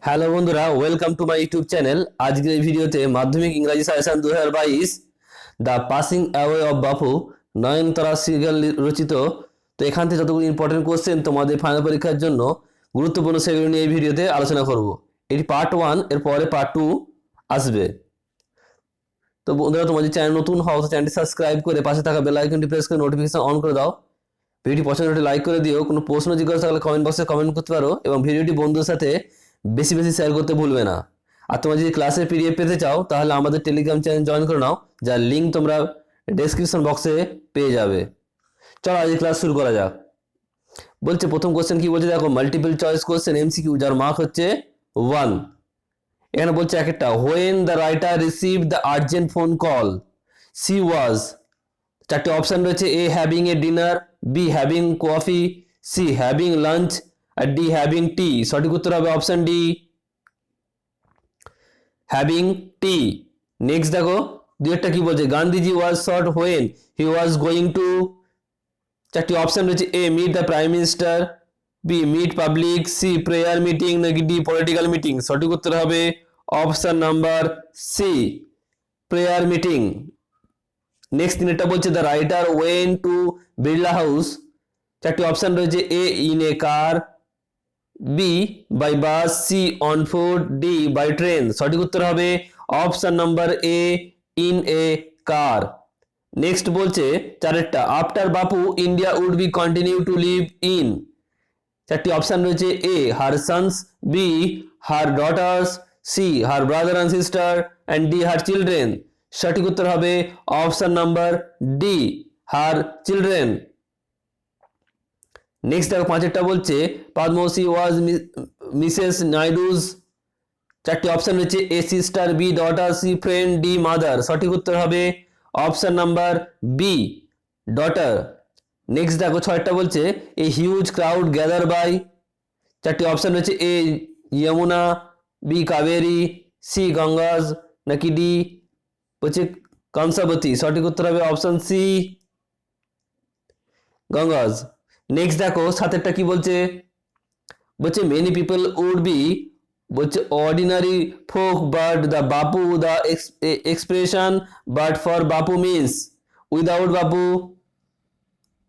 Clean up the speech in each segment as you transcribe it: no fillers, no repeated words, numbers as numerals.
Hello বন্ধুরা, welcome to my YouTube channel. আজকের এই ভিডিওতে মাধ্যমিক ইংরাজি suggestion 2022 the passing away of বাপু নয়নতারা সিগল রচিত। তো এখান থেকে যতগুলো ইম্পর্টেন্ট কোশ্চেন তোমাদের ফাইনাল পরীক্ষার জন্য গুরুত্বপূর্ণ সেগুলো নিয়ে এই ভিডিওতে আলোচনা করব। এটি পার্ট 1, এর পরে পার্ট 2 আসবে। তো বন্ধুরা, তোমাদের চ্যানেল নতুন হও তো চ্যানেলটি সাবস্ক্রাইব করে পাশে থাকা বেল আইকনটি প্রেস করে নোটিফিকেশন অন করে দাও। ভিডিওটি পছন্দ হলে লাইক করে দিও। কোনো প্রশ্ন জিজ্ঞাসা থাকলে কমেন্ট বক্সে কমেন্ট করতে পারো এবং ভিডিওটি বন্ধুদের সাথে বেশি বেশি শেয়ার করতে ভুলবে না। আর তোমরা যদি ক্লাসের পিডিএফ পেতে চাও তাহলে আমাদের টেলিগ্রাম চ্যানেল জয়েন করে নাও, যার লিঙ্ক তোমরা ডেসক্রিপশন বক্সে পেয়ে যাবে। চলো আজকে ক্লাস শুরু করা যাক। বলছে প্রথম কোশ্চেন কি বলছে দেখো, মাল্টিপল চয়েস কোশ্চেন এমসিকিউ, যার মার্ক হচ্ছে 1। এখানে বলছে একটা, when the writer receive the urgent phone call she was, চারটি অপশন রয়েছে, A having a dinner, B having coffee, C having lunch আর ডি হ্যাভিং টি। সঠিক উত্তর হবে option D, having tea. Next দেখো দুইটা কি বলছে, Gandhiji was shot when he was going to, চারটি অপশন রয়েছে, A meet the prime minister, B meet public, C prayer meeting নাকি ডি পলিটিক্যাল মিটিং। সঠিক উত্তর হবে option number C, prayer meeting. Next তিনটা বলছে, the writer went to Birla house, চারটি option রয়েছে, A in a car, B by bus, C on foot, D by train. সঠিক উত্তর হবে option number A, in a car. Next বলছে চারেরটা, after Bapu India would be continue to live in, চারটি option রয়েছে, A her sons, B her daughters, C her brother and sister and D her children. সঠিক উত্তর হবে option number D, her children. Next দেখো পাঁচেরটা বলছে, পদ্মশ্রী ওয়াজ মিসেস নাইডুজ, চারটি option রয়েছে, A sister, B daughter, C friend, D mother. সঠিক উত্তর হবে option number B, daughter. Next দেখো ছয়টা বলছে, a huge crowd gather by, চারটি অপশন রয়েছে, A Yamuna, B Kaveri, C Ganges নাকি ডি বলছে কংসাবতী। সঠিক উত্তর হবে অপশন সি, গঙ্গাজ। নেক্সট দেখো সাতেরটা কি বলছে, বলছে মেনি পিপল উড বি, বলছে ordinary folk but the Bapu the expression but for Bapu means without Bapu,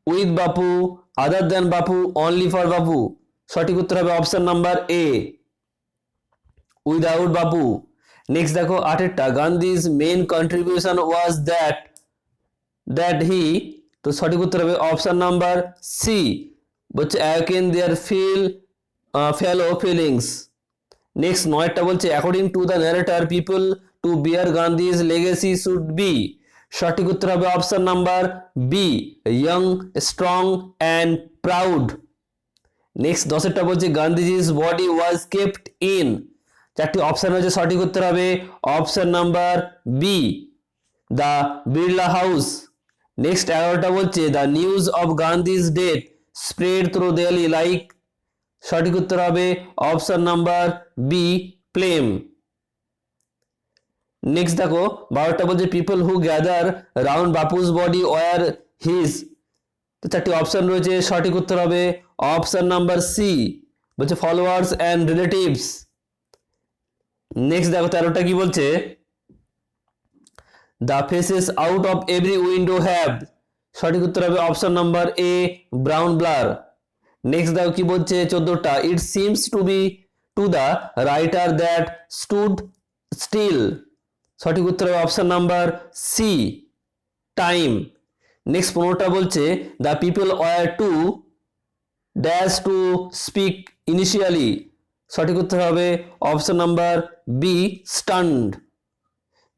with Bapu, other then Bapu, only for বাপু। সঠিক উত্তর হবে option number A, without Bapu. Next দেখো আটেরটা, Gandhi's main contribution was that he, তো সঠিক উত্তর হবে অপশন নাম্বার সি, বলছে awaken their fellow feelings. Next নয়টা বলছে, according to the narrator people to bear Gandhi's legacy should be. সঠিক উত্তর হবে option number B, young, strong and proud. Next দশেরটা বলছে, Gandhiji's body was kept in, চারটি অপশন রয়েছে, সঠিক উত্তর হবে option number B, the Birla house. Next 11টা বলছে, the news of Gandhi's death spread through Delhi like, সঠিক উত্তর হবে option number B, flame. Next দেখো 12টা বলছে, people who gather round Bapu's body were his, তো চারটি অপশন রয়েছে, সঠিক উত্তর হবে অপশন নাম্বার সি, বলছে ফলোয়ার্স অ্যান্ড রিলেটিভস। নেক্সট দেখো 13টা কি বলছে, the faces out of every window have, সঠিক উত্তর হবে option number A, brown blur. Next দেখো কি বলছে 14টা, it seems to be to the writer that stood still, সঠিক উত্তর হবে option number C, time. Next 15টা বলছে, the people were too dash to speak initially, সঠিক উত্তর হবে option number B, stunned.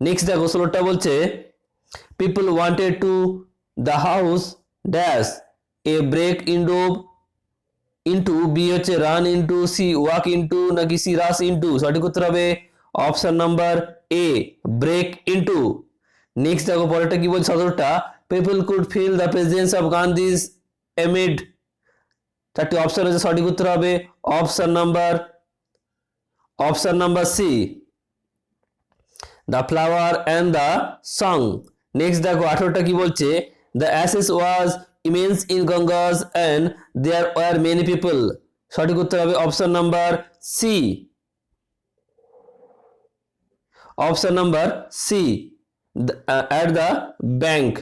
Next দেখো 16টা বলছে, people wanted to the house dash A break into, B হচ্ছে run into, C walk into নাকি সি রাস ইন্টু। সঠিক উত্তর হবে option number A, break into. Next দেখো পরেরটা কি বলছে 17টা, people could feel the presence of Gandhi's amid, চারটি অপশন রয়েছে, সঠিক উত্তর হবে option number C, the flower and the song. Next দেখো 18টা কি বলছে, the ashes was immense in Ganges and there were many people, সঠিক উত্তর হবে option number C, option number C, at the bank।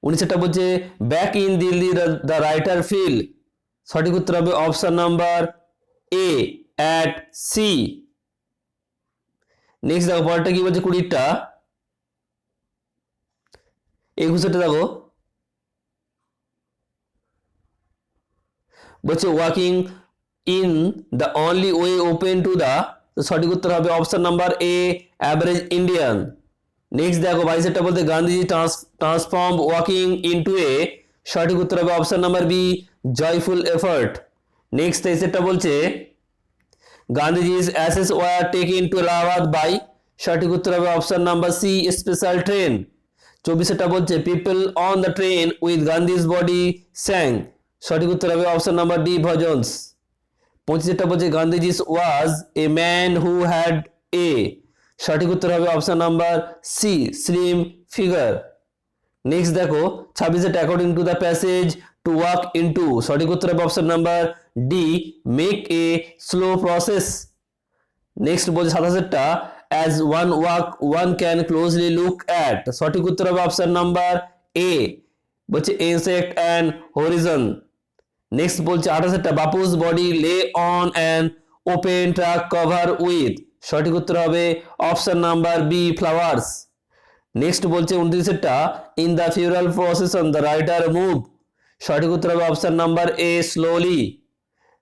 19টা বলছে back in Delhi the writer feel, সঠিক উত্তর হবে option number A, at C. Next দেখো পরেরটা কি বলছে 20টা, 21টা দেখো বলছে walking in the only way open to the, সঠিক উত্তর হবে option number A, average Indian. Next দেখো 22টা বলতে Gandhiji transform walking into a, সঠিক উত্তর হবে option number B, joyful effort. Next 23টা বলছে Gandhiji's ashes were taken to Allahabad by, সঠিক উত্তর হবে option number C, special train. 24টা বলছে people on the train with Gandhi's body sang, সঠিক উত্তর হবে অপশন নাম্বার ডি, ভজনস। 25টা বলছে Gandhiji was a man who had a, সঠিক উত্তর হবে option number C, slim figure. Next দেখো 26টা according to the passage to walk into, সঠিক উত্তর হবে option number D, make a slow process. Next বলছে 27টা as one walk one can closely look at, সঠিক উত্তর হবে অপশন নাম্বার এ, বলছে ইনসেক্ট অ্যান্ড হরিজন। নেক্সট বলছে 28টা Bapu's body lay on an open truck cover with, সঠিক উত্তর হবে option number B, flowers. Next বলছে 29টা in the funeral procession the writer move, সঠিক উত্তর হবে option number A, slowly.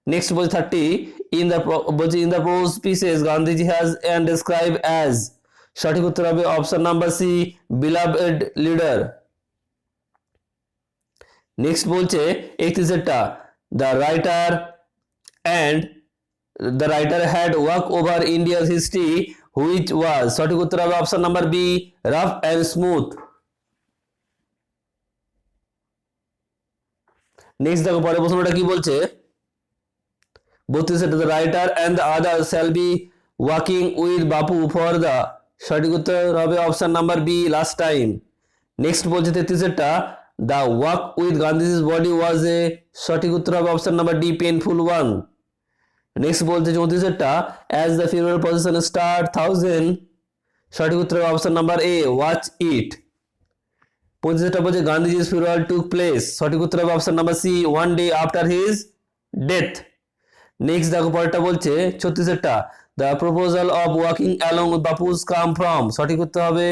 Next বলছে 30 in the prose pieces Gandhiji has and describe as, সঠিক উত্তর হবে option number C, beloved leader. Next বলছে 31টা the writer and the writer had walk over India's history which was, সঠিক উত্তর হবে option number B, rough and smooth. Next দেখো পরের প্রশ্নটা কি বলছে 32টা the writer and the other shall be walking with Bapu for the, সঠিক উত্তর হবে option number B, last time. Next বলছে 33টা the walk with Gandhiji's body was a, সঠিক উত্তর হবে option number D, painful one. Next বলছে 34টা as the funeral procession start thousand, সঠিক উত্তর হবে option number A, watch it. 35টা বলছে গান্ধীজি's funeral took place, সঠিক উত্তর হবে option number C, one day after his death. Next দেখো পরেরটা বলছে 36টা the proposal of walking along Bapu's come from, সঠিক উত্তর হবে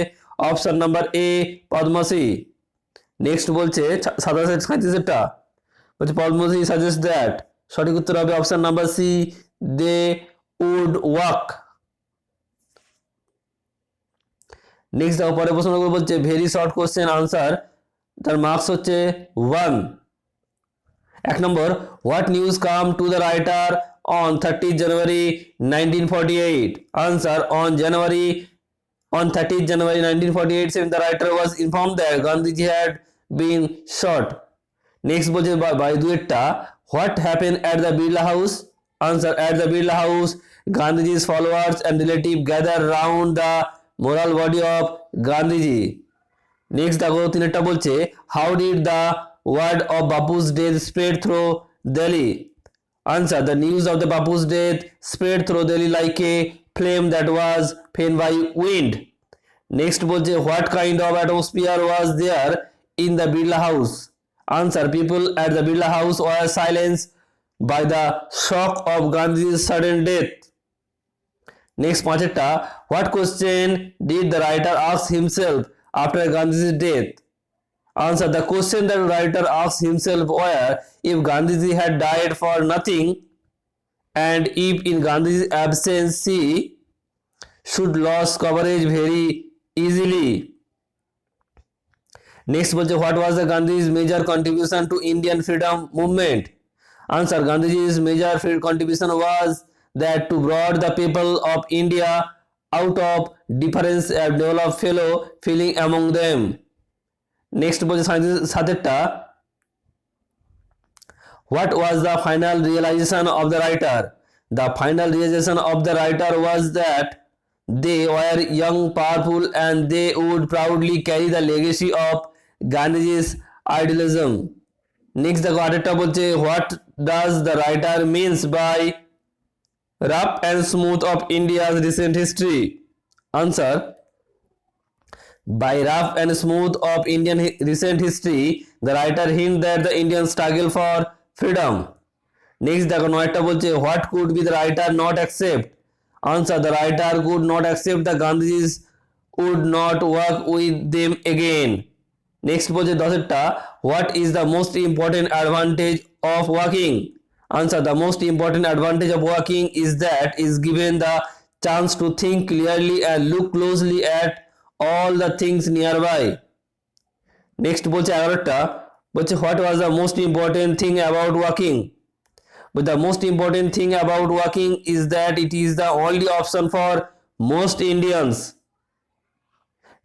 option number A, Padmashri. Next বলছে 37টা বলছে পদ্মশ্রী সাজেস্ট দ্যাট, সঠিক উত্তর হবে option number C, they would walk. Next দেখো পরের প্রশ্নগুলো বলছে ভেরি শর্ট কোশ্চেন আনসার, তার মার্কস হচ্ছে 1। 1 number what news came to the writer on 30th January 1948, answer on 30th January 1948 since the writer was informed that Gandhiji had been shot. Next বলছে by দুয়েরটা what happened at the Birla House, answer at the Birla House Gandhiji's followers and relatives gathered round the moral body of Gandhiji. Next দেখো তিনটা বলছে how did the word of Bapu's death spread through Delhi, answer the news of the Bapu's death spread through Delhi like a flame that was fanned by wind. Next বলছে what kind of atmosphere was there in the Birla House, answer people at the Birla House were silenced by the shock of Gandhi's sudden death. Next পাঁচটা what question did the writer ask himself after Gandhi's death, answer the question that the writer asked himself were if Gandhiji had died for nothing and if in Gandhi's absence he should lose coverage very easily. Next বলছে what was the Gandhi's major contribution to Indian freedom movement, answer Gandhiji's major contribution was that to brought the people of India out of difference and develop fellow feeling among them. Next বলছে সাতেরটা what was the final realization of the writer, the final realization of the writer was that they were young, powerful and they would proudly carry the legacy of Gandhiji's idealism. Next দেখো আরেকটা বলছে what does the writer means by Rough and smooth of India's recent history. Answer. By rough and smooth of Indian recent history, the writer hints that the Indian struggle for freedom. Next দেখো নয়টা বলছে what could be the writer not accept? Answer. The writer could not accept the Gandhijis would not work with them again. Next বলছে দশেরটা what is the most important advantage of working? Answer. The most important advantage of working is that is given the chance to think clearly and look closely at all the things nearby. Next বলছে 11টা বলছে what was the most important thing about working? But the most important thing about working is that it is the only option for most Indians.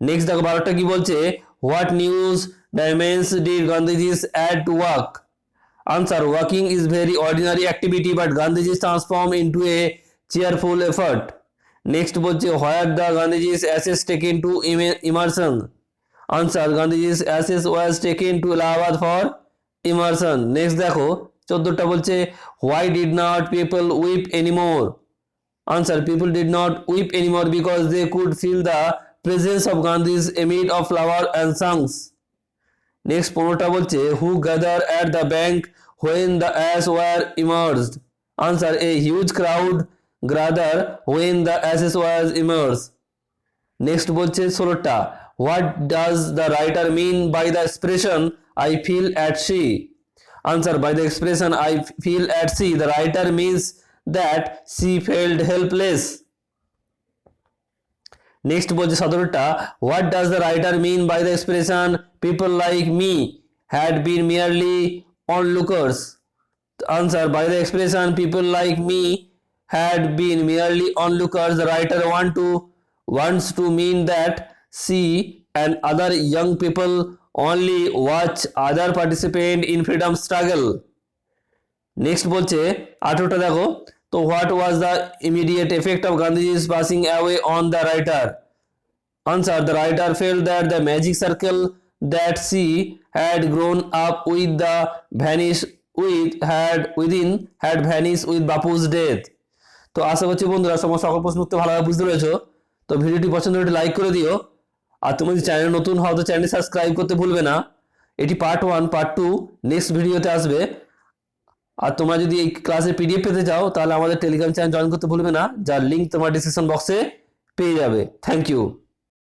Next দেখো 12টা কি বলছে what news dimensions did Gandhiji add to work? Answer. Working is very ordinary activity but Gandhiji transformed into a cheerful effort. Next বলছে where the Gandhiji's ashes taken to immersion? Answer. Gandhiji's ashes was taken to Allahabad for immersion. Next দেখো 14টা বলছে why did not people weep anymore? Answer. People did not weep anymore because they could feel the presence of Gandhi's amid of flower and songs. Next 15টা বলছে who gathered at the bank when the ashes were immersed? Answer. A huge crowd gathered when the ashes was immersed. Next বলছে 16টা what does the writer mean by the expression I feel at sea? Answer. By the expression I feel at sea, the writer means that she felt helpless. Next বলছে 17টা what does the writer mean by the expression people like me had been merely onlookers? Answer. By the expression people like me had been merely onlookers, the writer wants to mean that she and other young people only watch other participant in freedom struggle. Next বলছে 18টা দেখো তো what was the immediate effect of Gandhiji's passing away on the writer? Answer. The writer felt that the magic circle that she had grown up with had vanished with Bapu's death. তো আশা করছি বন্ধুরা সমস্ত সকল প্রশ্ন উত্তর ভালোভাবে বুঝতে পেরেছো। তো ভিডিওটি পছন্দ হলে লাইক করে দিও আর তুমি যদি চ্যানেল নতুন হও তো চ্যানেলটি সাবস্ক্রাইব করতে ভুলবে না। এটি পার্ট 1 পার্ট 2 নেক্সট ভিডিওতে আসবে। আর তোমরা যদি এই ক্লাসে পিডিএফ পেতে চাও তাহলে আমাদের টেলিগ্রাম চ্যানেল জয়েন করতে ভুলবে না, যার লিংক তোমার ডিসক্রিপশন বক্সে পেয়ে যাবে। Thank you.